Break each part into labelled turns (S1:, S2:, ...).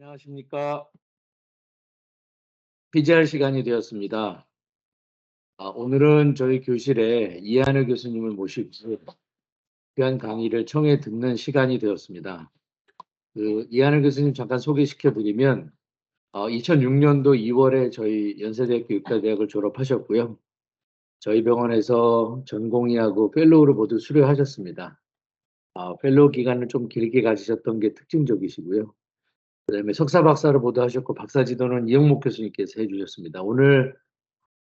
S1: 안녕하십니까. PGR 시간이 되었습니다. 오늘은 저희 교실에 이한을 교수님을 모시고 귀한 강의를 청해 듣는 시간이 되었습니다. 이한을 교수님 잠깐 소개시켜 드리면 2006년도 2월에 저희 연세대학교 의과대학을 졸업하셨고요. 저희 병원에서 전공의하고 펠로우를 모두 수료하셨습니다. 펠로우 기간을 좀 길게 가지셨던 게 특징적이시고요. 그다음에 석사 박사를 모두 하셨고 박사 지도는 이영목 교수님께서 해주셨습니다. 오늘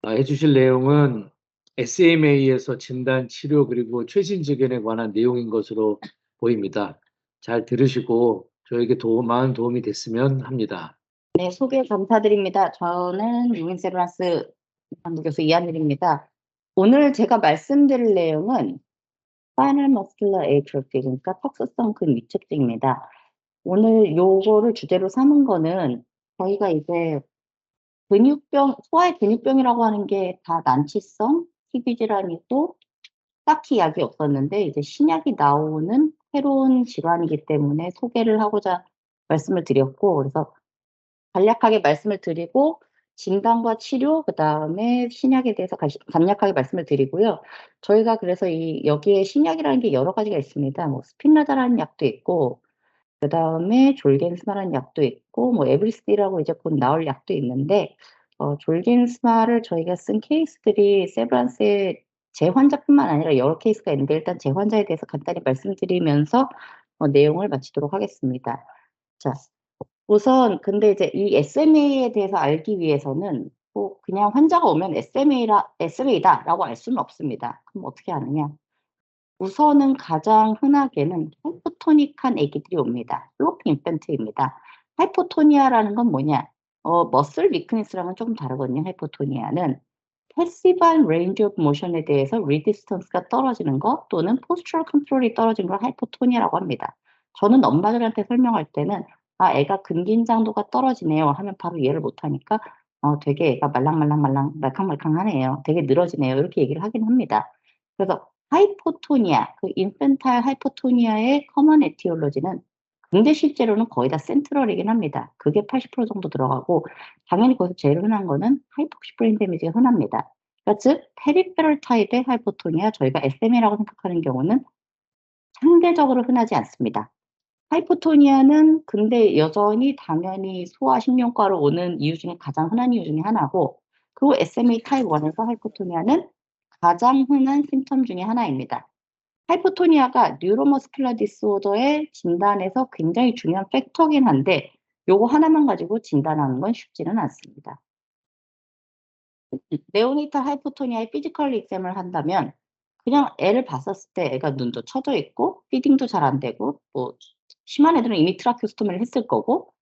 S1: 해주실 내용은 SMA에서 진단, 치료 그리고 최신 지견에 관한 내용인 것으로 보입니다. 잘 들으시고 저에게 많은 도움이 됐으면 합니다.
S2: 네, 소개 감사드립니다. 저는 유인세브란스 교수 이한일입니다. 오늘 제가 말씀드릴 내용은 Spinal Muscular Atrophy, 그러니까 턱수성 근위축증입니다. 오늘 요거를 주제로 삼은 거는 저희가 이제 근육병, 소아의 근육병이라고 하는 게 다 난치성 TB 질환이고 딱히 약이 없었는데 이제 신약이 나오는 새로운 질환이기 때문에 소개를 하고자 말씀을 드렸고, 그래서 간략하게 말씀을 드리고 진단과 치료, 그다음에 신약에 대해서 간략하게 말씀을 드리고요. 저희가 그래서 여기에 신약이라는 게 여러 가지가 있습니다. 뭐 스핀라자라는 약도 있고, 그다음에 졸겐스마라는 약도 있고, 뭐 에브리스디라고 이제 곧 나올 약도 있는데, 졸겐스마를 저희가 쓴 케이스들이 세브란스의 제 환자뿐만 아니라 여러 케이스가 있는데, 일단 제 환자에 대해서 간단히 말씀드리면서 내용을 마치도록 하겠습니다. 자, 우선 근데 이제 이 SMA에 대해서 알기 위해서는 뭐 그냥 환자가 오면 SMA다라고 알 수는 없습니다. 그럼 어떻게 아느냐? 우선은 가장 흔하게는 하이포토닉한 아기들이 옵니다. 슬로프 인펀트입니다. 하이포토니아라는 건 뭐냐? 머슬 위크니스랑은 조금 다르거든요. 하이포토니아는 패시브한 레인지 오브 모션에 대해서 리디스턴스가 떨어지는 것 또는 포스처럴 컨트롤이 떨어지는 걸 하이포토니아라고 합니다. 저는 엄마들한테 설명할 때는 애가 근긴장도가 떨어지네요 하면 바로 이해를 못하니까 되게 애가 말캉말캉하네요. 되게 늘어지네요. 이렇게 얘기를 하긴 합니다. 그래서 하이포토니아, 그 인펀타일 하이포토니아의 커먼 에티올로지는 근데 실제로는 거의 다 센트럴이긴 합니다. 그게 80% 정도 들어가고, 당연히 거기서 제일 흔한 거는 하이폭시 브레인 데미지가 흔합니다. 그러니까 즉 페리페럴 타입의 하이포토니아, 저희가 SMA라고 생각하는 경우는 상대적으로 흔하지 않습니다. 하이포토니아는 근데 여전히 당연히 소아식료과로 오는 이유 중에 가장 흔한 이유 중에 하나고, 그리고 SMA 타입 1에서 하이포토니아는 가장 흔한 심텀 중에 하나입니다. 하이포토니아가 뉴로머스큘러 디스오더의 진단에서 굉장히 중요한 팩터긴 한데 요거 하나만 가지고 진단하는 건 쉽지는 않습니다. 네오니탈 하이포토니아의 피지컬 익셈을 한다면 그냥 애를 봤었을 때 애가 눈도 처져 있고 피딩도 잘 안 되고, 뭐 심한 애들은 이미 트라키오스토미를 했을 거고,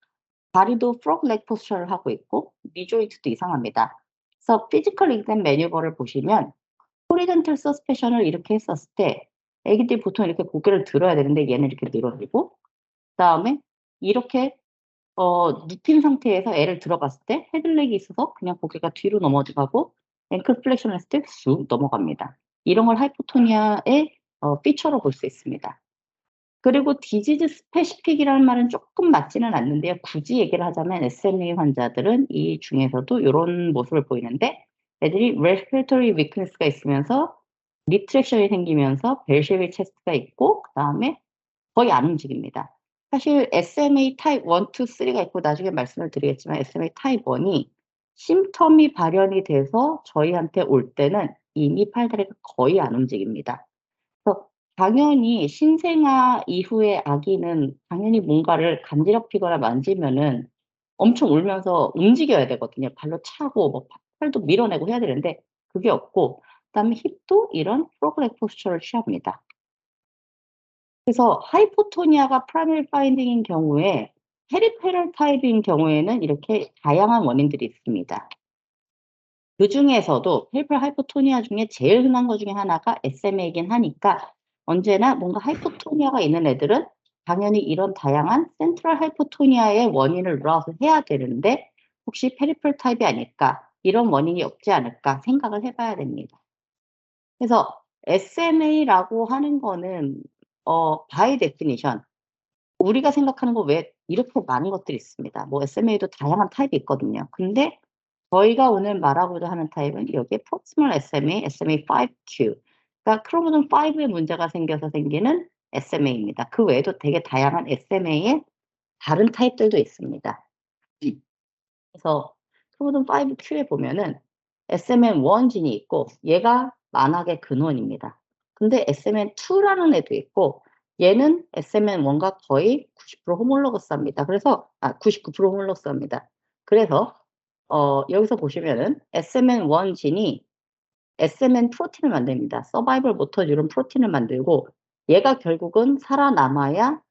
S2: 다리도 프로그 렉 포스처를 하고 있고, 니 조인트도 이상합니다. 그래서 피지컬 익셈 매뉴버를 보시면 호리젠털 서스펜션을 이렇게 했었을 때 애기들이 보통 이렇게 고개를 들어야 되는데 얘는 이렇게 늘어지고, 그다음에 이렇게 눕힌 상태에서 애를 들어봤을 때 헤드렉이 있어서 그냥 고개가 뒤로 넘어가고 앵클 플렉션 했을 때 쑥 넘어갑니다. 이런 걸 하이포토니아의 피처로 볼 수 있습니다. 그리고 디지즈 스페시픽이라는 말은 조금 맞지는 않는데요. 굳이 얘기를 하자면 SMA 환자들은 이 중에서도 요런 모습을 보이는데, 애들이 respiratory weakness가 있으면서 리트랙션이 생기면서 벨쉐빌 체스트가 있고, 그다음에 거의 안 움직입니다. 사실 SMA 타입 1, 2, 3가 있고 나중에 말씀을 드리겠지만 SMA 타입 1이 심텀이 발현이 돼서 저희한테 올 때는 이미 팔다리가 거의 안 움직입니다. 그래서 당연히 신생아 이후의 아기는 당연히 뭔가를 간지럽히거나 만지면은 엄청 울면서 움직여야 되거든요. 발로 차고 뭐 팔도 밀어내고 해야 되는데 그게 없고, 그다음에 힙도 이런 프로그렉 포스처를 취합니다. 그래서 하이포토니아가 프라이머리 파인딩인 경우에 페리페럴 타입인 경우에는 이렇게 다양한 원인들이 있습니다. 그 중에서도 페리페럴 하이포토니아 중에 제일 흔한 것 중에 하나가 SMA이긴 하니까 언제나 뭔가 하이포토니아가 있는 애들은 당연히 이런 다양한 센트럴 하이포토니아의 원인을 룰아웃을 해야 되는데, 혹시 페리페럴 타입이 아닐까, 이런 원인이 없지 않을까 생각을 해봐야 됩니다. 그래서 SMA라고 하는 거는 by definition 우리가 생각하는 거 왜 이렇게 많은 것들이 있습니다. 뭐 SMA도 다양한 타입이 있거든요. 근데 저희가 오늘 말하고자 하는 타입은 여기에 proximal SMA, SMA5Q. 그러니까 크로모솜 5에 문제가 생겨서 생기는 SMA입니다. 그 외에도 되게 다양한 SMA의 다른 타입들도 있습니다. 그래서 크로모솜 5Q에 보면은 SMN1 진이 있고 얘가 만악의 근원입니다. 근데 SMN2라는 애도 있고 얘는 SMN1과 거의 90% 호몰로거스합니다. 그래서 99% 호몰로거스합니다. 그래서 여기서 보시면은 SMN1 진이 SMN 프로틴을 만듭니다. 서바이벌 모터 뉴런 프로틴을 만들고 얘가 결국은 살아남아야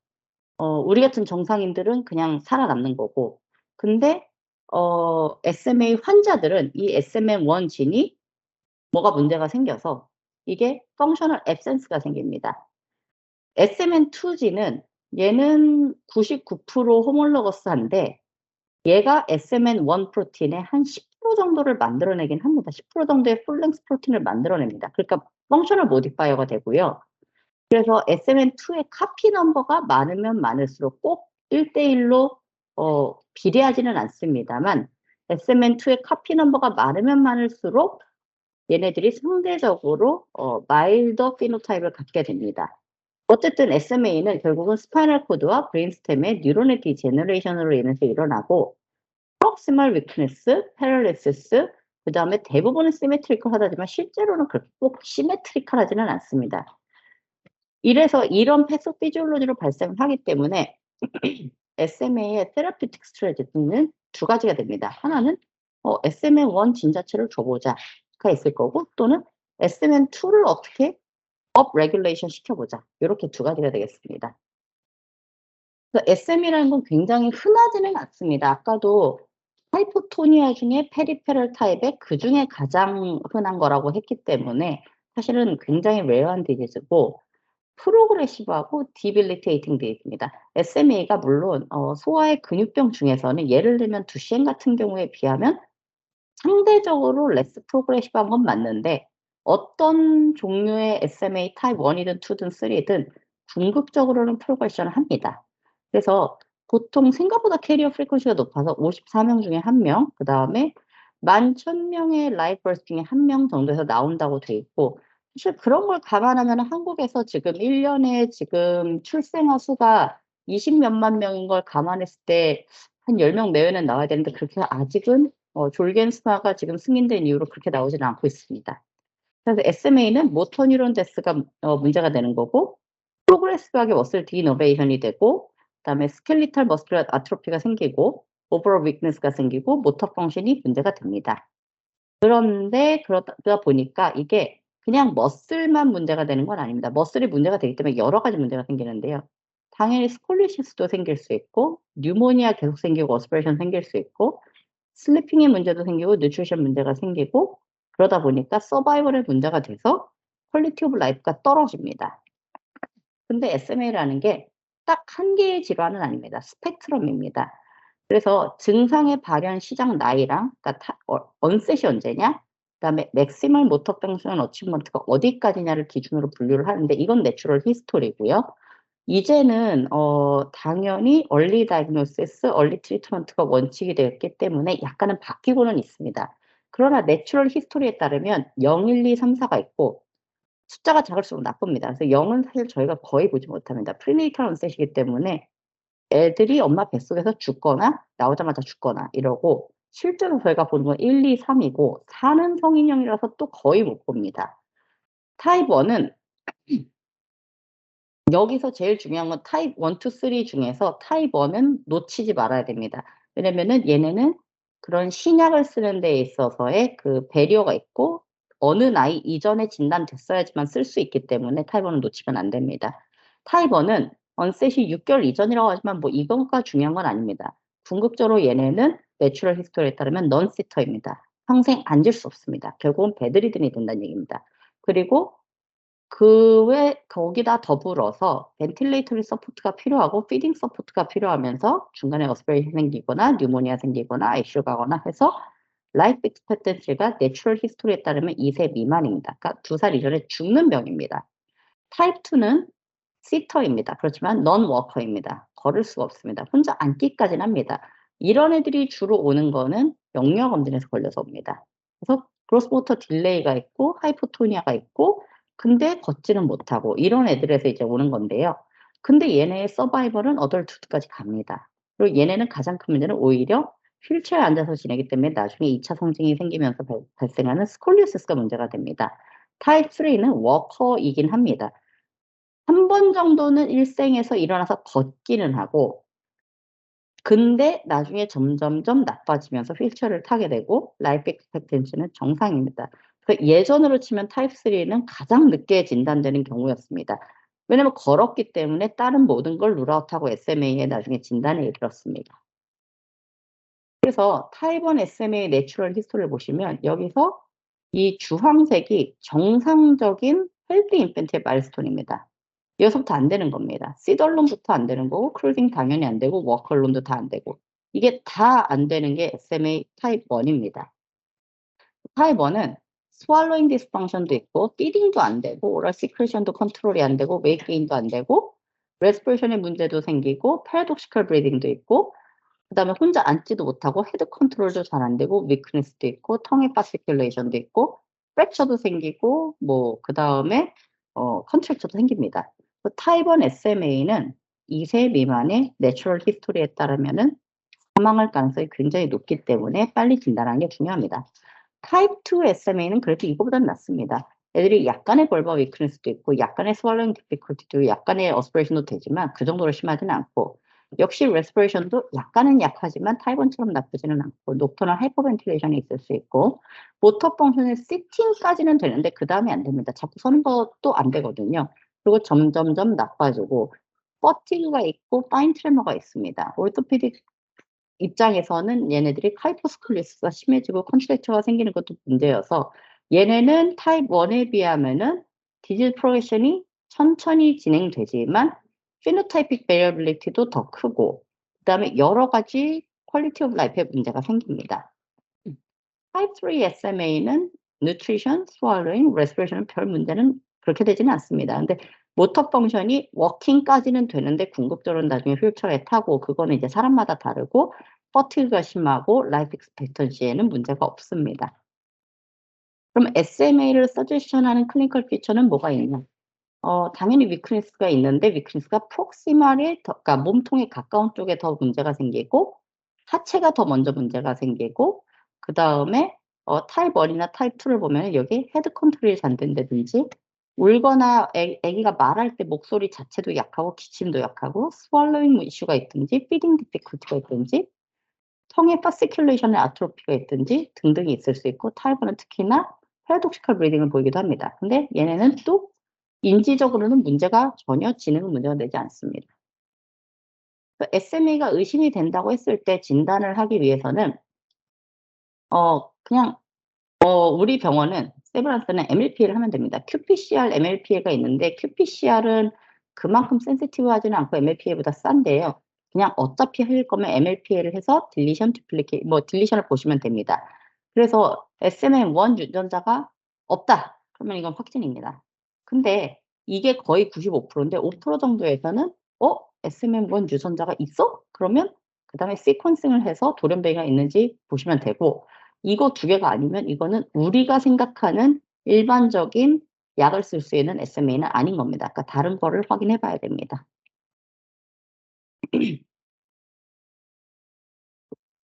S2: 우리 같은 정상인들은 그냥 살아남는 거고 근데 SMA 환자들은 이 SMN1 진이 뭐가 문제가 생겨서 이게 펑셔널 앱센스가 생깁니다. SMN2 진은 얘는 99% 호몰로거스한데 얘가 SMN1 프로틴의 한 10% 정도를 만들어내긴 합니다. 10% 정도의 풀랭스 프로틴을 만들어냅니다. 그러니까 펑셔널 모디파이어가 되고요. 그래서 SMN2의 카피 넘버가 많으면 많을수록 꼭 1대1로 비례하지는 않습니다만 SMN2의 카피 넘버가 많으면 많을수록 얘네들이 상대적으로 마일더 피노타입을 갖게 됩니다. 어쨌든 SMA는 결국은 스파이널 코드와 브레인스템의 뉴런의 디제너레이션으로 인해서 일어나고 프록시멀 위크니스, 패럴리시스, 그 다음에 대부분은 시메트리컬하다지만 실제로는 그렇게 꼭 시메트리컬하지는 않습니다. 이래서 이런 패소피지올로지로 발생을 하기 때문에 SMA의 테라피틱 스트래티지는 두 가지가 됩니다. 하나는 SMN1 진 자체를 줘보자가 있을 거고 또는 SMN2를 어떻게 업 레귤레이션 시켜보자 이렇게 두 가지가 되겠습니다. SM이라는 건 굉장히 흔하지는 않습니다. 아까도 하이포토니아 중에 페리페럴 타입의 그 중에 가장 흔한 거라고 했기 때문에 사실은 굉장히 레어한 디지즈고 프로그레시브하고 디빌리테이팅 디지즈입니다. SMA가 물론 소아의 근육병 중에서는 예를 들면 두시엔 같은 경우에 비하면 상대적으로 레스 프로그레시브한 건 맞는데 어떤 종류의 SMA 타입 1이든 2든 3든 궁극적으로는 프로그레션을 합니다. 그래서 보통 생각보다 캐리어 프리퀀시가 높아서 54명 중에 1명, 그 다음에 11,000명의 라이브 버스 중에 1명 정도에서 나온다고 돼 있고 사실 그런 걸 감안하면 한국에서 지금 1년에 지금 출생아 수가 20몇만 명인 걸 감안했을 때 한 10명 내외는 나와야 되는데 그렇게 아직은 졸겐스마가 지금 승인된 이후로 그렇게 나오지는 않고 있습니다. 그래서 SMA는 모터 뉴런 데스가 문제가 되는 거고 프로그레시브하게 머슬 디이너베이션이 되고 그다음에 스켈리탈 머스큘러 아트로피가 생기고 오버롤 위크니스가 생기고 모터 펑션이 문제가 됩니다. 그런데 그러다 보니까 이게 그냥 머슬만 문제가 되는 건 아닙니다. 머슬이 문제가 되기 때문에 여러 가지 문제가 생기는데요. 당연히 스콜리시스도 생길 수 있고 뉴모니아 계속 생기고 어스피레이션 생길 수 있고 슬리핑의 문제도 생기고 뉴트리션 문제가 생기고 그러다 보니까 서바이벌의 문제가 돼서 퀄리티 오브 라이프가 떨어집니다. 근데 SMA라는 게 딱 한 개의 질환은 아닙니다. 스펙트럼입니다. 그래서 증상의 발현 시작 나이랑 그러니까 언셋이 언제냐 그다음에 맥시멀 모터 펑션 어치먼트가 어디까지냐를 기준으로 분류를 하는데 이건 내추럴 히스토리고요. 이제는 당연히 얼리 다이그노시스, 얼리 트리트먼트가 원칙이 되었기 때문에 약간은 바뀌고는 있습니다. 그러나 내추럴 히스토리에 따르면 0, 1, 2, 3, 4가 있고 숫자가 작을수록 나쁩니다. 그래서 0은 사실 저희가 거의 보지 못합니다. 프리네이탈 언셋이기 때문에 애들이 엄마 뱃속에서 죽거나 나오자마자 죽거나 이러고 실제로 저희가 보는 건 1, 2, 3이고 4는 성인형이라서 또 거의 못 봅니다. 타입 1은 여기서 제일 중요한 건 타입 1, 2, 3 중에서 타입 1은 놓치지 말아야 됩니다. 왜냐면은 얘네는 그런 신약을 쓰는 데 있어서의 그 배리어가 있고 어느 나이 이전에 진단됐어야지만 쓸 수 있기 때문에 타입 1은 놓치면 안 됩니다. 타입 1은 언셋이 6개월 이전이라고 하지만 뭐 이거가 중요한 건 아닙니다. 궁극적으로 얘네는 내추럴 히스토리에 따르면 넌시터입니다. 평생 앉을 수 없습니다. 결국은 베드리든이 된다는 얘기입니다. 그리고 그 외 거기다 더불어서 벤틸레이터리 서포트가 필요하고 피딩 서포트가 필요하면서 중간에 어스피레이션 생기거나 뉴모니아 생기거나 ICU 가거나 해서 라이프 익스펙턴시가 내추럴 히스토리에 따르면 2세 미만입니다. 그러니까 2살 이전에 죽는 병입니다. 타입 2는 시터입니다. 그렇지만 넌 워커입니다. 걸을 수가 없습니다. 혼자 앉기까지는 합니다. 이런 애들이 주로 오는 거는 영유아 검진에서 걸려서 옵니다. 그래서 그로스 모터 딜레이가 있고 하이포토니아가 있고 근데 걷지는 못하고 이런 애들에서 이제 오는 건데요. 근데 얘네의 서바이벌은 어덜트까지 갑니다. 그리고 얘네는 가장 큰 문제는 오히려 휠체어에 앉아서 지내기 때문에 나중에 2차 성징이 생기면서 발생하는 스콜리오시스가 문제가 됩니다. 타입 3는 워커이긴 합니다. 한 번 정도는 일생에서 일어나서 걷기는 하고 근데 나중에 점점점 나빠지면서 휠체어를 타게 되고 라이프 익스펙텐시는 정상입니다. 그래서 예전으로 치면 타입 3는 가장 늦게 진단되는 경우였습니다. 왜냐면 걸었기 때문에 다른 모든 걸 룰아웃하고 SMA에 나중에 진단에 이르렀습니다. 그래서 타입 1 SMA 내추럴 히스토리를 보시면 여기서 이 주황색이 정상적인 헬디 인펜트의 마일스톤입니다. 여기서부터 안 되는 겁니다. 시덜론부터 안 되는 거고 크루징 당연히 안 되고 워컬론도 다 안 되고 이게 다 안 되는 게 SMA 타입 1입니다. 타입 1은 swallowing dysfunction도 있고 feeding도 안 되고 oral secretion도 컨트롤이 안 되고 weight gain도 안 되고 respiration의 문제도 생기고 paradoxical breathing도 있고 그다음에 혼자 앉지도 못하고 헤드 컨트롤도 잘 안 되고 위크니스도 있고 텅의 파시큘레이션도 있고 프랙처도 생기고 뭐 그다음에 컨트랙처도 생깁니다. 타입 1 SMA는 2세 미만의 내추럴 히스토리에 따르면은 사망할 가능성이 굉장히 높기 때문에 빨리 진단하는 게 중요합니다. 타입 2 SMA는 그래도 이거보다는 낫습니다. 애들이 약간의 벌버 위크니스도 있고 약간의 swallowing difficulty도 약간의 어스피레이션도 되지만 그 정도로 심하지는 않고 역시 레스피레이션도 약간은 약하지만 타입 1처럼 나쁘지는 않고 녹터널 하이퍼벤틸레이션이 있을 수 있고 모터 펑션의 시팅까지는 되는데 그다음에 안 됩니다. 자꾸 서는 것도 안 되거든요. 그리고 점점점 나빠지고 퍼티그가 있고 파인 트레머가 있습니다. 오토피딕 입장에서는 얘네들이 하이퍼스클리스가 심해지고 컨트랙처가 생기는 것도 문제여서 얘네는 타입 1에 비하면은 디지즈 프로그레션이 천천히 진행되지만 피노타이픽 베리어빌리티도 더 크고 그다음에 여러 가지 퀄리티 오브 라이프에 문제가 생깁니다. 타입 3 SMA는 nutrition, swallowing, respiration은 별 문제는 그렇게 되지는 않습니다. 근데 모터 펑션이 워킹까지는 되는데 궁극적으로는 나중에 휠체어에 타고 그거는 이제 사람마다 다르고 퍼티그가 심하고 라이프 익스펙턴시에는 문제가 없습니다. 그럼 SMA를 서제션하는 클리니컬 피처는 뭐가 있냐? 당연히 위크니스가 있는데 위크니스가 프록시말에 더 그러니까 몸통에 가까운 쪽에 더 문제가 생기고 하체가 더 먼저 문제가 생기고 그다음에 타입 1이나 타입 2를 보면은 여기 헤드 컨트롤이 잘 안 된다든지 울거나 애기가 말할 때 목소리 자체도 약하고 기침도 약하고 스월로잉 이슈가 있든지 피딩 디피컬티가 있든지 텅의 파시큘레이션의 아트로피가 있든지 등등이 있을 수 있고 타입 1은 특히나 패러독시컬 브리딩을 보이기도 합니다. 근데 얘네는 또 인지적으로는 문제가 전혀 지능은 문제가 되지 않습니다. SMA가 의심이 된다고 했을 때 진단을 하기 위해서는 그냥 우리 병원은 세브란스는 MLPA를 하면 됩니다. qPCR, MLPA가 있는데 qPCR은 그만큼 센시티브하지는 않고 MLPA보다 싼데요. 그냥 어차피 할 거면 MLPA를 해서 딜리션, 듀플리케이트 딜리션을 보시면 됩니다. 그래서 SMN1 유전자가 없다. 그러면 이건 확진입니다. 근데 이게 거의 95%인데 5% 정도에서는 SMN1 유전자가 있어? 그러면 그다음에 시퀀싱을 해서 돌연변이가 있는지 보시면 되고 이거 두 개가 아니면 이거는 우리가 생각하는 일반적인 약을 쓸 수 있는 SMA는 아닌 겁니다. 그러니까 다른 거를 확인해 봐야 됩니다.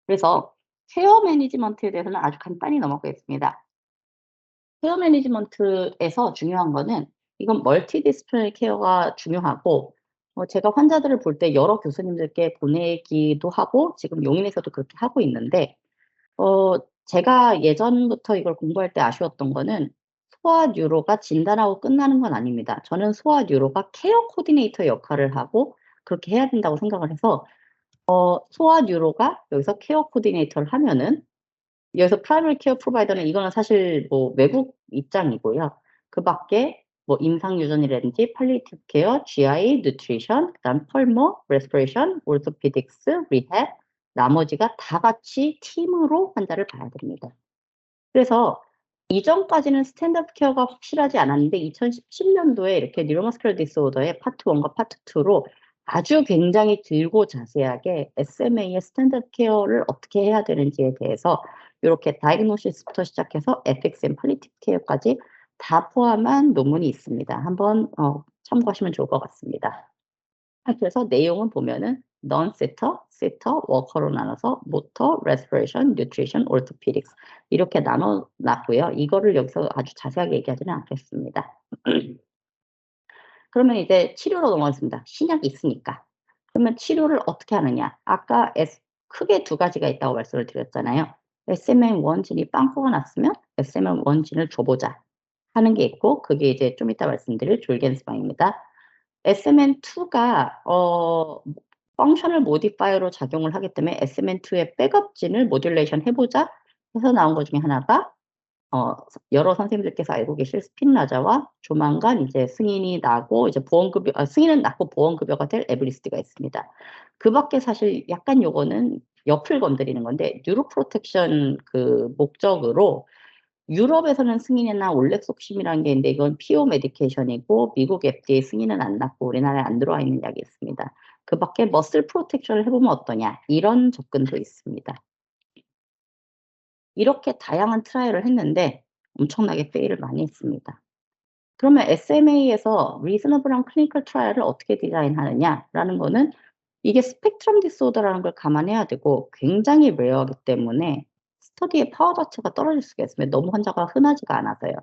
S2: 그래서 케어 매니지먼트에 대해서는 아주 간단히 넘어가겠습니다. 케어 매니지먼트에서 중요한 거는 이건 멀티 디스플레이 케어가 중요하고 제가 환자들을 볼 때 여러 교수님들께 보내기도 하고 지금 용인에서도 그렇게 하고 있는데 제가 예전부터 이걸 공부할 때 아쉬웠던 거는 소아 뉴로가 진단하고 끝나는 건 아닙니다. 저는 소아 뉴로가 케어 코디네이터 역할을 하고 그렇게 해야 된다고 생각을 해서 소아 뉴로가 여기서 케어 코디네이터를 하면은 여기서 프라이머리 케어 프로바이더는 이거는 사실 뭐 외국 입장이고요. 그밖에 뭐 임상 유전이라든지 팔리에이티브 케어, GI, 누트리션, 그다음 펄모, 레스피레이션, 오르토피딕스, 리헵 나머지가 다 같이 팀으로 환자를 봐야 됩니다. 그래서 이전까지는 스탠다드 케어가 확실하지 않았는데 2017년도에 이렇게 뉴로머스큘러 디스오더의 파트 1과 파트 2로 아주 굉장히 길고 자세하게 SMA의 스탠다드 케어를 어떻게 해야 되는지에 대해서 요렇게 다이그노시스부터 시작해서 에픽스 앤 팔리티브 케어까지 다 포함한 논문이 있습니다. 한번 참고하시면 좋을 것 같습니다. 그래서 내용은 보면은 non sitter, sitter, worker로 나눠서 motor, respiration, nutrition, orthopedics 이렇게 나눠 놨고요. 이거를 여기서 아주 자세하게 얘기하지는 않겠습니다. 그러면 이제 치료로 넘어가겠습니다. 신약이 있으니까. 그러면 치료를 어떻게 하느냐? 아까 크게 두 가지가 있다고 말씀을 드렸잖아요. SMN1 진이 빵꾸가 났으면 SMN1 진을 줘보자 하는 게 있고, 그게 이제 좀 이따 말씀드릴 졸겐스방입니다. SMN2가 펑셔널 모디파이어로 작용을 하기 때문에 SMN2의 백업진을 모듈레이션 해보자 해서 나온 것 중에 하나가 여러 선생님들께서 알고 계실 스핀라자와 조만간 이제 승인이 나고 이제 승인은 났고 보험급여가 될 에브리스트가 있습니다. 그 밖에 사실 약간 요거는 옆을 건드리는 건데, 뉴로 프로텍션 그 목적으로 유럽에서는 승인이나 올렉속심이라는 게 있는데, 이건 피오 메디케이션이고 미국 FDA 승인은 안 났고 우리나라에 안 들어와 있는 약이 있습니다. 그 밖에 머슬 프로텍션을 해보면 어떠냐, 이런 접근도 있습니다. 이렇게 다양한 트라이얼을 했는데 엄청나게 페일을 많이 했습니다. 그러면 SMA에서 리즈너블한 클리니컬 트라이얼을 어떻게 디자인하느냐라는 거는, 이게 스펙트럼 디스오더라는 걸 감안해야 되고 굉장히 레어하기 때문에 스터디의 파워 자체가 떨어질 수가 있습니다. 너무 환자가 흔하지가 않아서요.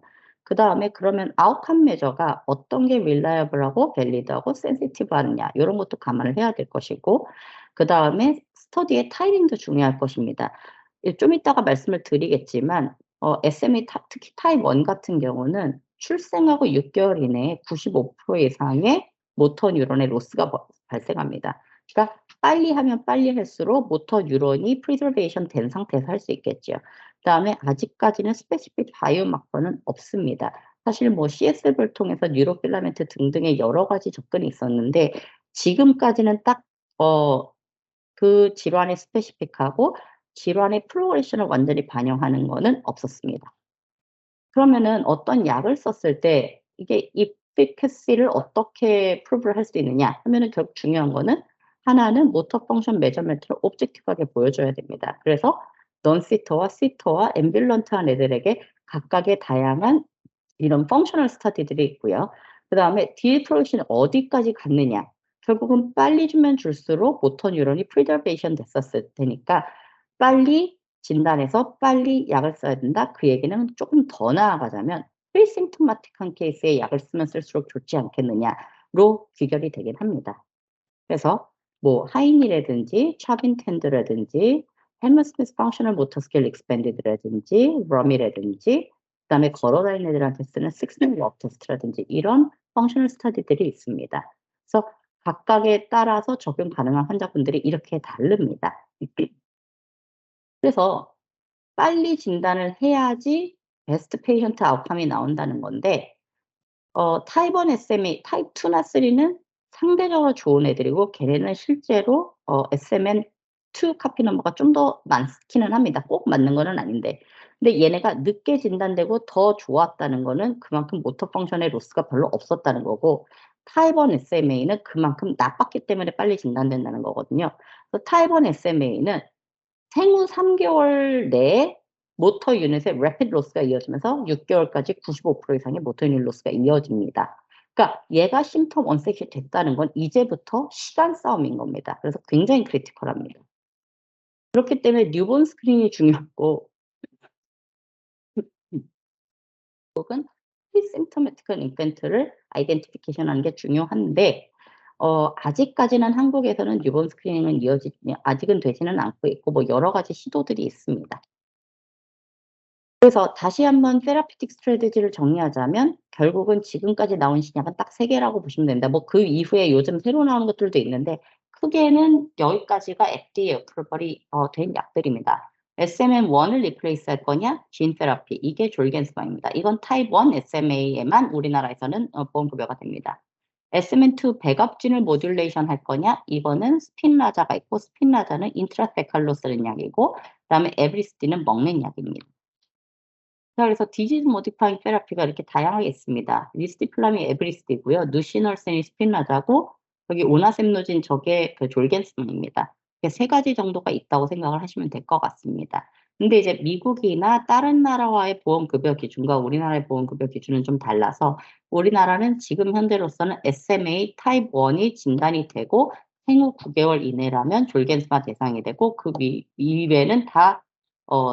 S2: 그다음에 그러면 아웃컴 메저가 어떤 게 릴라이어블하고 밸리드하고 센시티브하느냐, 요런 것도 감안을 해야 될 것이고, 그다음에 스터디의 타이밍도 중요할 것입니다. 좀 이따가 말씀을 드리겠지만 SMA 특히 타입 1 같은 경우는 출생하고 6개월 이내에 95% 이상의 모터 뉴런의 로스가 발생합니다. 그러니까 빨리 하면 빨리 할수록 모터 뉴런이 프리저베이션 된 상태에서 할 수 있겠죠. 그다음에 아직까지는 스페시픽 바이오마커는 없습니다. 사실 뭐 CSF를 통해서 뉴로필라멘트 등등의 여러 가지 접근이 있었는데, 지금까지는 딱 그 질환의 스페시픽하고 질환의 프로그레션을 완전히 반영하는 거는 없었습니다. 그러면은 어떤 약을 썼을 때 이게 efficacy를 어떻게 프루브를 할 수 있느냐 하면은, 결국 중요한 거는 하나는 모터 펑션 메저먼트를 오브젝티브하게 보여줘야 됩니다. 그래서 넌시터와 시터와 앰뷸런트한 애들에게 각각의 다양한 이런 펑셔널 스터디들이 있고요. 그다음에 딜 프로젝션이 어디까지 갔느냐. 결국은 빨리 주면 줄수록 모터 뉴런이 프리저베이션 됐었을 테니까 빨리 진단해서 빨리 약을 써야 된다. 그 얘기는 조금 더 나아가자면 프리심프토마틱한 케이스에 약을 쓰면 쓸수록 좋지 않겠느냐로 귀결이 되긴 합니다. 그래서 뭐 하이니라든지 차빈텐드라든지 헬머스미스 펑셔널 모터 스케일 익스펜디드라든지 럼이라든지 그다음에 걸어 다니는 애들한테 쓰는 6-minute walk 테스트라든지 이런 펑셔널 스터디들이 있습니다. 그래서 각각에 따라서 적용 가능한 환자분들이 이렇게 다릅니다. 그래서 빨리 진단을 해야지 베스트 페이션트 아웃컴이 나온다는 건데, 타입 1 SMA, 타입 2나 3는 상대적으로 좋은 애들이고 걔네는 실제로 SMN2 카피 넘버가 좀 더 많기는 합니다. 꼭 맞는 거는 아닌데. 근데 얘네가 늦게 진단되고 더 좋았다는 거는 그만큼 모터 펑션의 로스가 별로 없었다는 거고, 타입 1 SMA는 그만큼 나빴기 때문에 빨리 진단된다는 거거든요. 그래서 타입 1 SMA는 생후 3개월 내에 모터 유닛의 rapid loss가 이어지면서 6개월까지 95% 이상의 모터 유닛 로스가 이어집니다. 그러니까 얘가 심텀 onset이 됐다는 건 이제부터 시간 싸움인 겁니다. 그래서 굉장히 크리티컬합니다. 그렇기 때문에 뉴본 스크린이 중요하고 혹은 pre-symptomatic infant를 아이덴티피케이션 하는 게 중요한데, 아직까지는 한국에서는 뉴본 스크리닝은 아직은 되지는 않고 있고 뭐 여러 가지 시도들이 있습니다. 그래서 다시 한번 테라피틱 스트래티지를 정리하자면 결국은 지금까지 나온 신약은 딱 3개라고 보시면 됩니다. 뭐 그 이후에 요즘 새로 나오는 것들도 있는데 크게는 여기까지가 FDA 어프로벌이 된 약들입니다. SMN1을 리플레이스 할 거냐, 진 테라피, 이게 졸겐스방입니다. 이건 타입 1 SMA에만 우리나라에서는 보험급여가 됩니다. SMN2 백업진을 모듈레이션 할 거냐, 이거는 스핀라자가 있고 스핀라자는 인트라페칼로 쓰는 약이고, 그다음에 에브리스티는 먹는 약입니다. 자, 그래서 디지즈 모디파잉 테라피가 이렇게 다양하게 있습니다. 리스티플람이 에브리스티고요. 누시널센이 스핀라자고, 여기 오나셈노진 저게 그 졸겐스만입니다. 세 가지 정도가 있다고 생각을 하시면 될 것 같습니다. 근데 이제 미국이나 다른 나라와의 보험급여 기준과 우리나라의 보험급여 기준은 좀 달라서 우리나라는 지금 현재로서는 SMA 타입 1이 진단이 되고 생후 9개월 이내라면 졸겐스마 대상이 되고 그 이외에는 다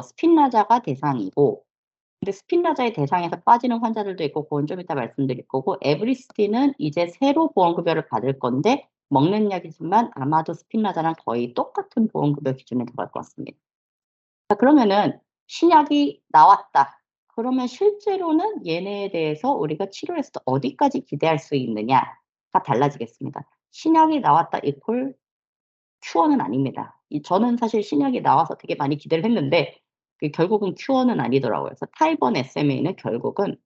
S2: 스핀라자가 대상이고 근데 스핀라자의 대상에서 빠지는 환자들도 있고 그건 좀 이따 말씀드릴 거고 에브리스티는 이제 새로 보험급여를 받을 건데 먹는 약이지만 아마도 스핀라자랑 거의 똑같은 보험급여 기준에 들어갈 것 같습니다. 자, 그러면은 신약이 나왔다. 그러면 실제로는 얘네에 대해서 우리가 치료했을 때 어디까지 기대할 수 있느냐가 달라지겠습니다. 신약이 나왔다 이퀄 큐어는 아닙니다. 저는 사실 신약이 나와서 되게 많이 기대를 했는데 결국은 큐어는 아니더라고요. 그래서 타입 1 SMA는 결국은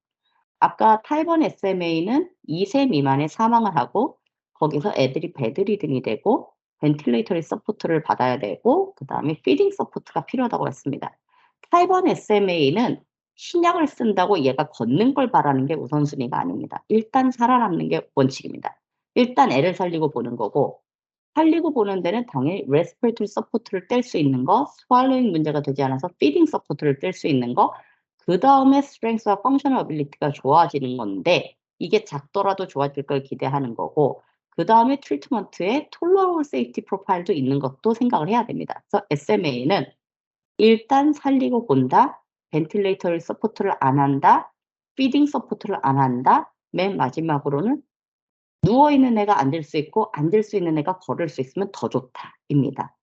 S2: 아까 타입 1 SMA는 2세 미만에 사망을 하고 거기서 애들이 베드리든이 되고 벤틸레이터리 서포트를 받아야 되고 그다음에 피딩 서포트가 필요하다고 했습니다. 타입 1 SMA는 신약을 쓴다고 얘가 걷는 걸 바라는 게 우선순위가 아닙니다. 일단 살아남는 게 원칙입니다. 일단 애를 살리고 보는 거고 살리고 보는 데는 당연히 레스피레이터리 서포트를 뗄 수 있는 거, 스왈로잉 문제가 되지 않아서 피딩 서포트를 뗄 수 있는 거, 그다음에 스트렝스와 펑셔널 어빌리티가 좋아지는 건데 이게 작더라도 좋아질 걸 기대하는 거고 그다음에 트리트먼트에 톨러러블 세이프티 프로파일도 있는 것도 생각을 해야 됩니다. 그래서 SMA는 일단 살리고 본다, 벤틸레이터리 서포트를 안 한다, 피딩 서포트를 안 한다, 맨 마지막으로는 누워있는 애가 앉을 수 있고 앉을 수 있는 애가 걸을 수 있으면 더 좋다입니다.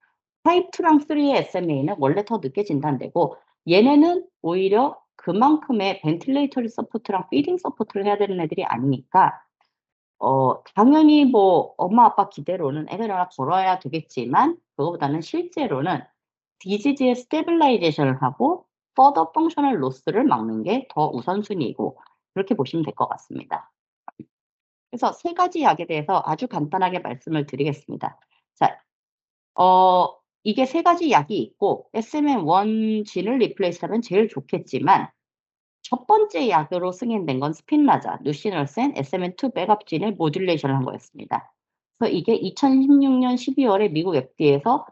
S2: 타입 2랑 3의 SMA는 원래 더 늦게 진단되고 얘네는 오히려 그만큼의 벤틸레이터리 서포트랑 피딩 서포트를 해야 되는 애들이 아니니까 당연히 뭐 엄마 아빠 기대로는 애가 일어나 걸어야 되겠지만 그거보다는 실제로는 디지즈의 스테빌라이제이션을 하고 퍼더 펑셔널 로스를 막는 게 더 우선순위이고 그렇게 보시면 될 것 같습니다. 그래서 세 가지 약에 대해서 아주 간단하게 말씀을 드리겠습니다. 자, 이게 세 가지 약이 있고 SMN1 진을 리플레이스하면 제일 좋겠지만 첫 번째 약으로 승인된 건 스핀라자, 누시널센, SMN2 백업 진을 모듈레이션을 한 거였습니다. 그래서 이게 2016년 12월에 미국 FDA에서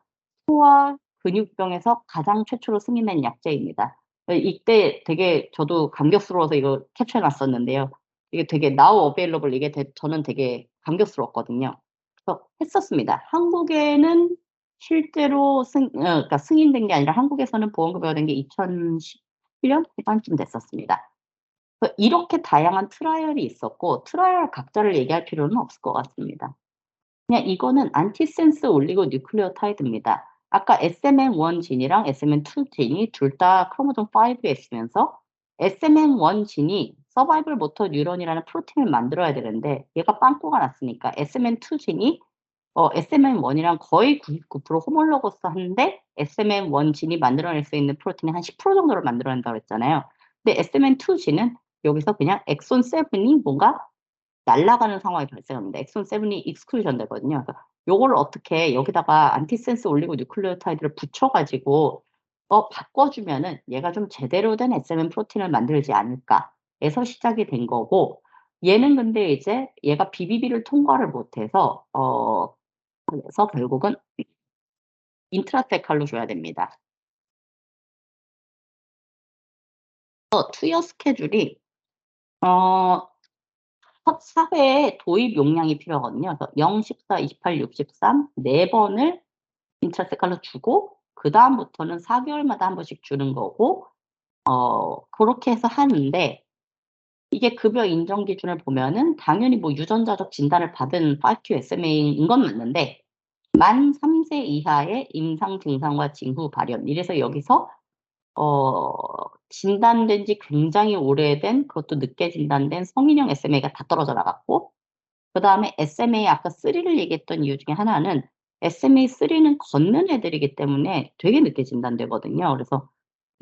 S2: 소아 근육병에서 가장 최초로 승인된 약제입니다. 이때 되게 저도 감격스러워서 이거 캡처해 놨었는데요. 이게 되게 now available 이게 저는 되게 감격스러웠거든요. 그래서 했었습니다. 한국에는 실제로 그러니까 승인된 게 아니라 한국에서는 보험급여가 된 게 2011년 후반쯤 됐었습니다. 이렇게 다양한 트라이얼이 있었고 트라이얼 각자를 얘기할 필요는 없을 것 같습니다. 그냥 이거는 안티센스 올리고 뉴클레오타이드입니다. 아까 SMN1 진이랑 SMN2 진이 둘 다 크로모좀 5에 있으면서 SMN1 진이 서바이벌 모터 뉴런이라는 프로틴을 만들어야 되는데 얘가 빵꾸가 났으니까 SMN2 진이 SMN1이랑 거의 99% 호몰로거스한데 SMN1 진이 만들어낼 수 있는 프로틴이 한 10% 정도를 만들어낸다고 했잖아요. 근데 SMN2 진은 여기서 그냥 엑손 7이 뭔가 날아가는 상황이 발생합니다. 엑손 7이 익스클루전 되거든요. 그래서 요거를 어떻게 여기다가 안티센스 올리고 뉴클레오타이드를 붙여가지고 바꿔주면은 얘가 좀 제대로 된 SMN 프로틴을 만들지 않을까 해서 시작이 된 거고 얘는 근데 이제 얘가 BBB를 통과를 못해서 그래서 결국은 인트라테칼로 줘야 됩니다. 투여 스케줄이 첫 사회에 도입 용량이 필요하거든요. 그래서 0, 14, 28, 63 4번을 인트라테칼로 주고 그다음부터는 4개월마다 한 번씩 주는 거고 그렇게 해서 하는데 이게 급여 인정 기준을 보면은 당연히 뭐 유전자적 진단을 받은 5q SMA인 건 맞는데 만 3세 이하의 임상 증상과 징후 발현 이래서 여기서 진단된 지 굉장히 오래된 그것도 늦게 진단된 성인형 SMA가 다 떨어져 나갔고 그다음에 SMA 아까 3를 얘기했던 이유 중에 하나는 SMA3는 걷는 애들이기 때문에 되게 늦게 진단되거든요. 그래서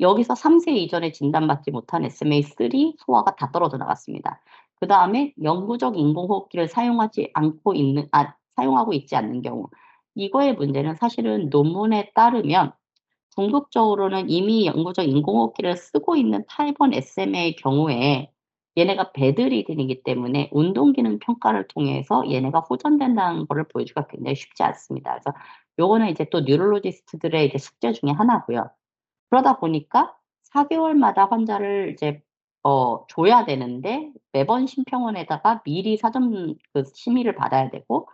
S2: 여기서 3세 이전에 진단받지 못한 SMA3 소아가 다 떨어져 나갔습니다. 그다음에 영구적 인공호흡기를 사용하고 있지 않는 경우 이거의 문제는 사실은 논문에 따르면 궁극적으로는 이미 영구적 인공호흡기를 쓰고 있는 타입 1 SMA의 경우에 얘네가 배드 리듬이기 때문에 운동 기능 평가를 통해서 얘네가 호전된다는 거를 보여주기가 굉장히 쉽지 않습니다. 그래서 요거는 이제 또 뉴럴로지스트들의 이제 숙제 중에 하나고요. 그러다 보니까 4개월마다 환자를 이제 줘야 되는데 매번 심평원에다가 미리 사전 그 심의를 받아야 되고,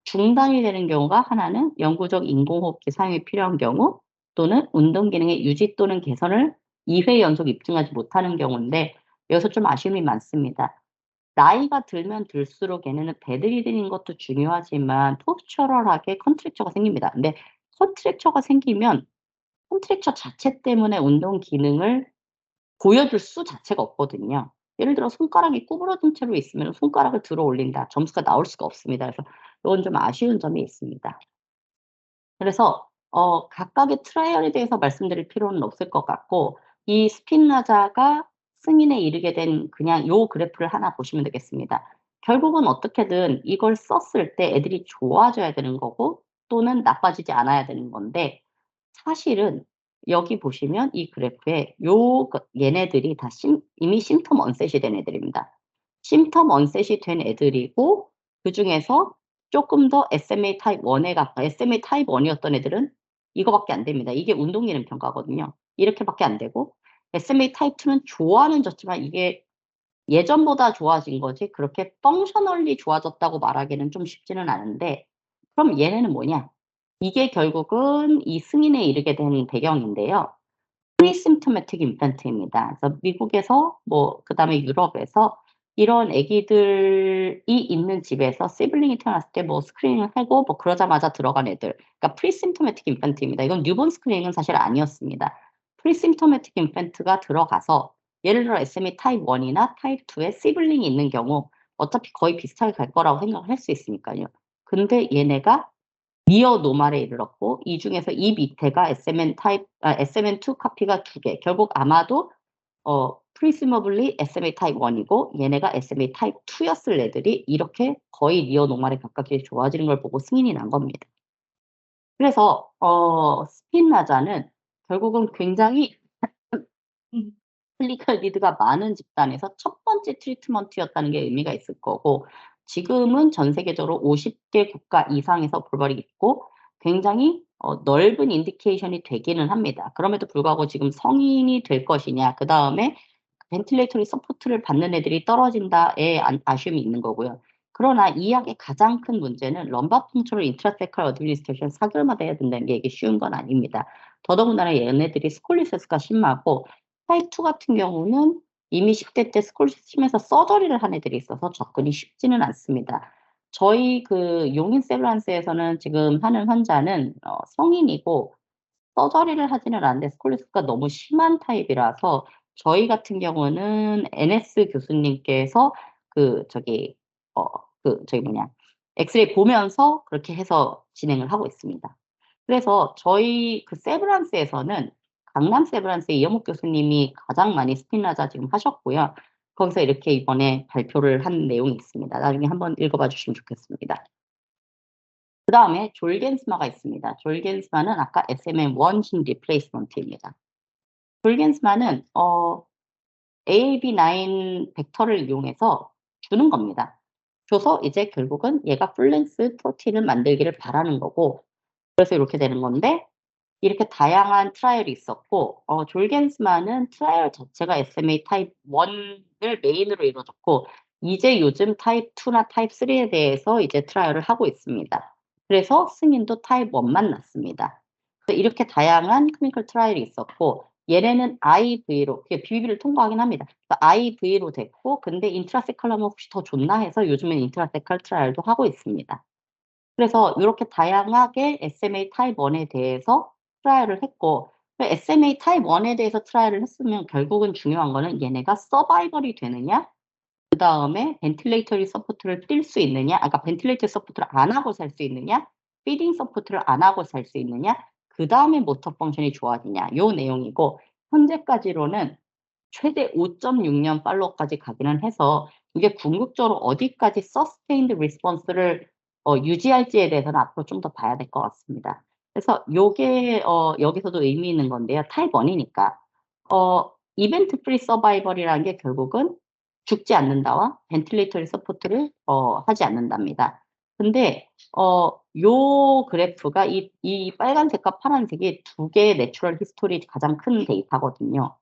S2: 중단이 되는 경우가 하나는 영구적 인공호흡기 사용이 필요한 경우, 또는 운동 기능의 유지 또는 개선을 2회 연속 입증하지 못하는 경우인데, 여기서 좀 아쉬움이 많습니다. 나이가 들면 들수록 얘네는 배드 리듬인 것도 중요하지만 포스처럴하게 컨트랙처가 생깁니다. 근데 컨트랙처가 생기면 컨트랙처 자체 때문에 운동 기능을 보여줄 수 자체가 없거든요. 예를 들어 손가락이 구부러진 채로 있으면 손가락을 들어 올린다. 점수가 나올 수가 없습니다. 그래서 요건 좀 아쉬운 점이 있습니다. 그래서 각각의 트라이얼에 대해서 말씀드릴 필요는 없을 것 같고, 이 스핀라자가 승인에 이르게 된 그냥 요 그래프를 하나 보시면 되겠습니다. 결국은 어떻게든 이걸 썼을 때 애들이 좋아져야 되는 거고, 또는 나빠지지 않아야 되는 건데, 사실은 여기 보시면 이 그래프에 얘네들이 다 이미 심텀 언셋이 된 애들입니다. 심텀 언셋이 된 애들이고, 그중에서 조금 더 SMA 타입 1에 SMA 타입 1이었던 애들은 이거밖에 안 됩니다. 이게 운동 기능 평가거든요. 이렇게밖에 안 되고, SMA 타입 2는 좋아는 졌지만 이게 예전보다 좋아진 거지 그렇게 펑셔널리 좋아졌다고 말하기는 좀 쉽지는 않은데, 그럼 얘네는 뭐냐? 이게 결국은 이 승인에 이르게 된 배경인데요. 프리심토매틱 임플란트입니다. 그래서 미국에서 그다음에 유럽에서 이런 아기들이 있는 집에서 시블링이 태어났을 때 스크리닝을 하고 그러자마자 들어간 애들, 그러니까 프리심토매틱 임플란트입니다. 이건 뉴본 스크리닝은 사실 아니었습니다. 프리심토매틱 임플란트가 들어가서 예를 들어 SMA 타입 1이나 타입 2에 시블링이 있는 경우 어차피 거의 비슷하게 갈 거라고 생각을 할 수 있으니까요. 근데 얘네가 니어 노말에 이르렀고, 이 중에서 이 밑에가 SMN2 카피가 2개. 결국 아마도 presumably SMA 타입 1이고 얘네가 SMA 타입 2였을 애들이 이렇게 거의 니어 노말에 가깝게 좋아지는 걸 보고 승인이 난 겁니다. 그래서 스핀라자는 결국은 굉장히 클리니컬 니드가 많은 집단에서 첫 번째 트리트먼트였다는 게 의미가 있을 거고, 지금은 전 세계적으로 50개 국가 이상에서 어프로벌이 있고 굉장히 넓은 인디케이션이 되기는 합니다. 그럼에도 불구하고 지금 성인이 될 것이냐, 그다음에 벤틸레이터리 서포트를 받는 애들이 떨어진다에 아쉬움이 있는 거고요. 그러나 이 약의 가장 큰 문제는 럼바 펑처럴 인트라세컬 어드미니스트레이션 4개월마다 해야 된다는 게 이게 쉬운 건 아닙니다. 더더군다나 얘네들이 스콜리시스가 심하고, 타입 2 같은 경우는 이미 10대 때 스콜리시스 심해서 서저리를 한 애들이 있어서 접근이 쉽지는 않습니다. 저희 그 용인 세브란스에서는 지금 하는 환자는 성인이고 서저리를 하지는 않는데 스콜리시스가 너무 심한 타입이라서 저희 같은 경우는 NS 교수님께서 엑스레이 보면서 그렇게 해서 진행을 하고 있습니다. 그래서 저희 그 세브란스에서는 강남 세브란스의 이영욱 교수님이 가장 많이 스핀라자 지금 하셨고요. 거기서 이렇게 이번에 발표를 한 내용이 있습니다. 나중에 한번 읽어봐 주시면 좋겠습니다. 그다음에 졸겐스마가 있습니다. 졸겐스마는 아까 SMN1 신 리플레이스먼트입니다. 졸겐스마는 AAV9 벡터를 이용해서 주는 겁니다. 줘서 이제 결국은 얘가 풀렌스 프로틴을 만들기를 바라는 거고, 그래서 이렇게 되는 건데, 이렇게 다양한 트라이얼이 있었고, 졸겐스마는 트라이얼 자체가 SMA 타입 1을 메인으로 이루어졌고, 이제 요즘 타입 2나 타입 3에 대해서 이제 트라이얼을 하고 있습니다. 그래서 승인도 타입 1만 났습니다. 그래서 이렇게 다양한 클리니컬 트라이얼이 있었고, 얘네는 IV로, BBB를 통과하긴 합니다. IV로 됐고, 근데 인트라세컬러면 혹시 더 좋나 해서 요즘엔 인트라세컬 트라이얼도 하고 있습니다. 그래서 이렇게 다양하게 SMA 타입 1에 대해서 트라이얼을 했고, SMA 타입 1에 대해서 트라이얼을 했으면 결국은 중요한 거는 얘네가 서바이벌이 되느냐, 그다음에 벤틸레이터리 서포트를 뛸 수 있느냐, 아까 벤틸레이터 서포트를 안 하고 살 수 있느냐, 피딩 서포트를 안 하고 살 수 있느냐, 그다음에 모터 펑션이 좋아지냐, 요 내용이고, 현재까지로는 최대 5.6년 팔로우까지 가기는 해서 이게 궁극적으로 어디까지 서스테인드 리스폰스를 유지할지에 대해서는 앞으로 좀 더 봐야 될 것 같습니다. 그래서 요게 여기서도 의미 있는 건데요. 타입 1이니까 이벤트 프리 서바이벌이라는 게 결국은 죽지 않는다와 벤틸레이터리 서포트를 하지 않는답니다. 근데 요 그래프가 이 빨간색과 파란색이 두 개의 내추럴 히스토리 가장 큰 데이터거든요.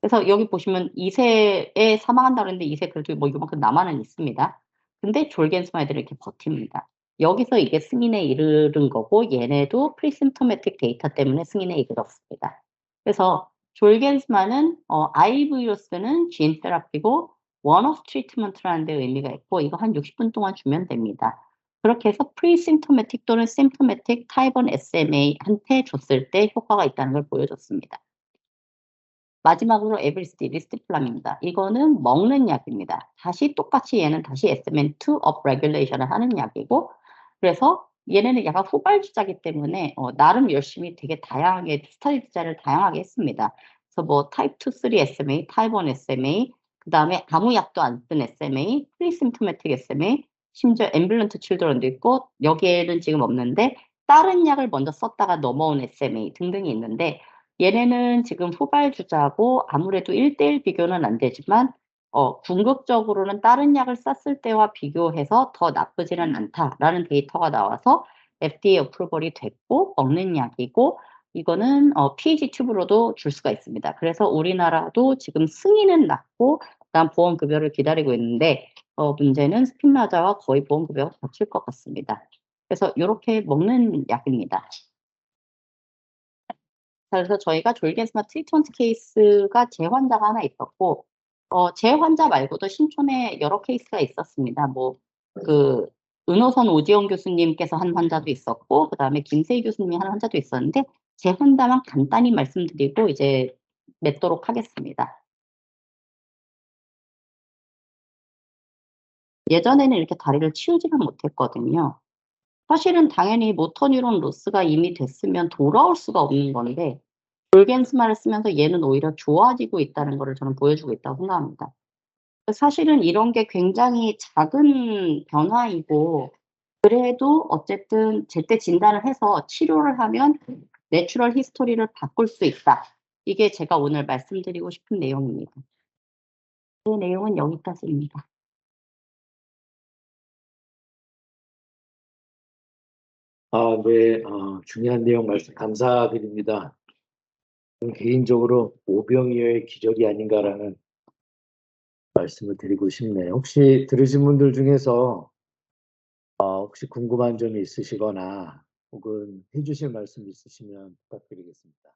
S2: 그래서 여기 보시면 2세에 사망한다 그랬는데 2세 그래도 뭐 요만큼 남아는 있습니다. 근데 졸겐스마 애들은 이렇게 버팁니다. 여기서 이게 승인에 이르른 거고 얘네도 프리심토매틱 데이터 때문에 승인에 이르렀습니다. 그래서 졸겐스마는 IV로서는 진 테라피고 원오프 트리트먼트라는 데 의미가 있고 이거 한 60분 동안 주면 됩니다. 그렇게 해서 프리심토매틱 또는 심토매틱 타입 1 SMA한테 줬을 때 효과가 있다는 걸 보여줬습니다. 마지막으로 에브리스티 리스티플람입니다. 이거는 먹는 약입니다. 다시 똑같이 얘는 다시 SMN2 업레귤레이션을 하는 약이고 그래서 얘네는 약간 후발주자기 때문에 나름 열심히 되게 다양하게 스터디 디자인을 다양하게 했습니다. 그래서 뭐 타입 2, 3 SMA, 타입 1 SMA, 그다음에 아무 약도 안 쓴 SMA, 프리심토매틱 SMA, 심지어 앰뷸런트 칠드런도 있고 여기에는 지금 없는데 다른 약을 먼저 썼다가 넘어온 SMA 등등이 있는데 얘네는 지금 후발주자고 아무래도 1:1 비교는 안 되지만 궁극적으로는 다른 약을 썼을 때와 비교해서 더 나쁘지는 않다라는 데이터가 나와서 FDA 어프루벌이 됐고 먹는 약이고 이거는 PEG 튜브로도 줄 수가 있습니다. 그래서 우리나라도 지금 승인은 났고 그다음 보험 급여를 기다리고 있는데 문제는 스핀라자와 거의 보험 급여가 겹칠 것 같습니다. 그래서 요렇게 먹는 약입니다. 그래서 저희가 졸겐스마 트리트먼트 케이스가 제 환자가 하나 있었고 제 환자 말고도 신촌에 여러 케이스가 있었습니다. 뭐 은호선 오지영 교수님께서 한 환자도 있었고 그다음에 김세희 교수님이 한 환자도 있었는데 제 환자만 간단히 말씀드리고 이제 맺도록 하겠습니다. 예전에는 이렇게 다리를 치우지는 못했거든요. 사실은 당연히 모터 뉴런 로스가 이미 됐으면 돌아올 수가 없는 건데 졸겐스마를 쓰면서 얘는 오히려 좋아지고 있다는 거를 저는 보여주고 있다고 생각합니다. 사실은 이런 게 굉장히 작은 변화이고 그래도 어쨌든 제때 진단을 해서 치료를 하면 내추럴 히스토리를 바꿀 수 있다. 이게 제가 오늘 말씀드리고 싶은 내용입니다. 제 내용은 여기까지입니다.
S1: 네. 중요한 내용 말씀 감사드립니다. 개인적으로 오병이어의 기적이 아닌가라는 말씀을 드리고 싶네요. 혹시 들으신 분들 중에서 혹시 궁금한 점이 있으시거나 혹은 해 주실 말씀 있으시면 부탁드리겠습니다.